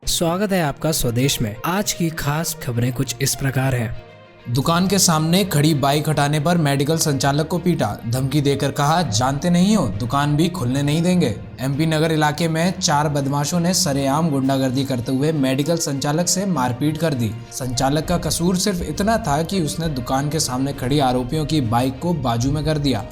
स्वागत है आपका स्वदेश में। आज की खास खबरें कुछ इस प्रकार हैं। दुकान के सामने खड़ी बाइक हटाने पर मेडिकल संचालक को पीटा, धमकी देकर कहा जानते नहीं हो दुकान भी खुलने नहीं देंगे। एमपी नगर इलाके में 4 बदमाशों ने सरेआम गुंडागर्दी करते हुए मेडिकल संचालक से मारपीट कर दी। संचालक का कसूर सिर्फ इतना था कि उसने दुकान के सामने खड़ी आरोपियों की बाइक को बाजू में कर दिया।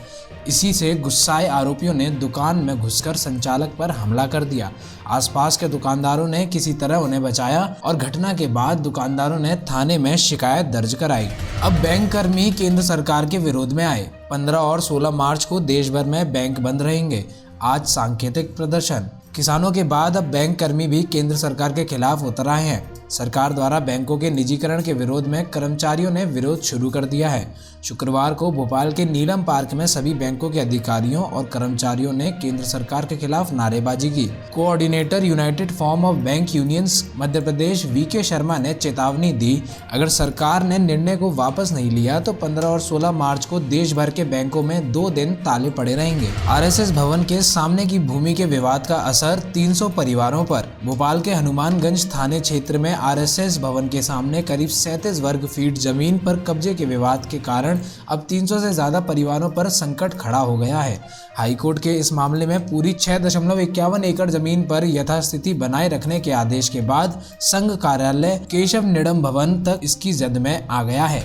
इसी से गुस्साए आरोपियों ने दुकान में घुसकर संचालक पर हमला कर दिया। आसपास के दुकानदारों ने किसी तरह उन्हें बचाया और घटना के बाद दुकानदारों ने थाने में शिकायत दर्ज कराई। अब बैंक कर्मी केंद्र सरकार के विरोध में आए। 15 और 16 मार्च को देश भर में बैंक बंद रहेंगे। आज सांकेतिक प्रदर्शन। किसानों के बाद अब बैंक कर्मी भी केंद्र सरकार के खिलाफ उतर आए हैं। सरकार द्वारा बैंकों के निजीकरण के विरोध में कर्मचारियों ने विरोध शुरू कर दिया है। शुक्रवार को भोपाल के नीलम पार्क में सभी बैंकों के अधिकारियों और कर्मचारियों ने केंद्र सरकार के खिलाफ नारेबाजी की। Coordinator united forum of bank unions Madhya Pradesh V K Sharma ने चेतावनी दी, अगर सरकार ने निर्णय को वापस नहीं लिया तो 15 और 16 मार्च को देश भर के बैंकों में 2 दिन ताले पड़े रहेंगे। आरएसएस भवन के सामने की भूमि के विवाद का असर 300 परिवारों पर। भोपाल के हनुमानगंज थाने क्षेत्र में आरएसएस भवन के सामने करीब 37 वर्ग फीट जमीन पर कब्जे के विवाद के कारण अब 300 से ज्यादा परिवारों पर संकट खड़ा हो गया है। हाईकोर्ट के इस मामले में पूरी 6.51 एकड़ जमीन पर यथास्थिति बनाए रखने के आदेश के बाद संघ कार्यालय केशव निडम भवन तक इसकी जद में आ गया है।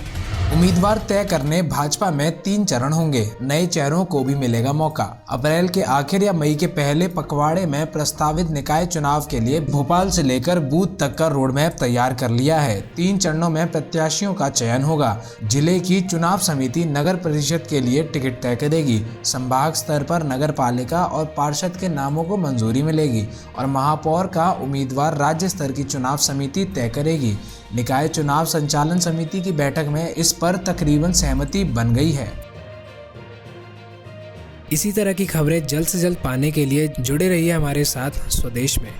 उम्मीदवार तय करने भाजपा में 3 चरण होंगे। नए चेहरों को भी मिलेगा मौका। अप्रैल के आखिर या मई के पहले पखवाड़े में प्रस्तावित निकाय चुनाव के लिए भोपाल से लेकर बूथ तक का रोड मैप तैयार कर लिया है। 3 चरणों में प्रत्याशियों का चयन होगा। जिले की चुनाव समिति नगर परिषद के लिए टिकट तय करेगी। संभाग स्तर पर नगर पालिका और पार्षद के नामों को मंजूरी मिलेगी और महापौर का उम्मीदवार राज्य स्तर की चुनाव समिति तय करेगी। निकाय चुनाव संचालन समिति की बैठक में इस पर तकरीबन सहमति बन गई है। इसी तरह की खबरें जल्द से जल्द पाने के लिए जुड़े रहिए हमारे साथ स्वदेश में।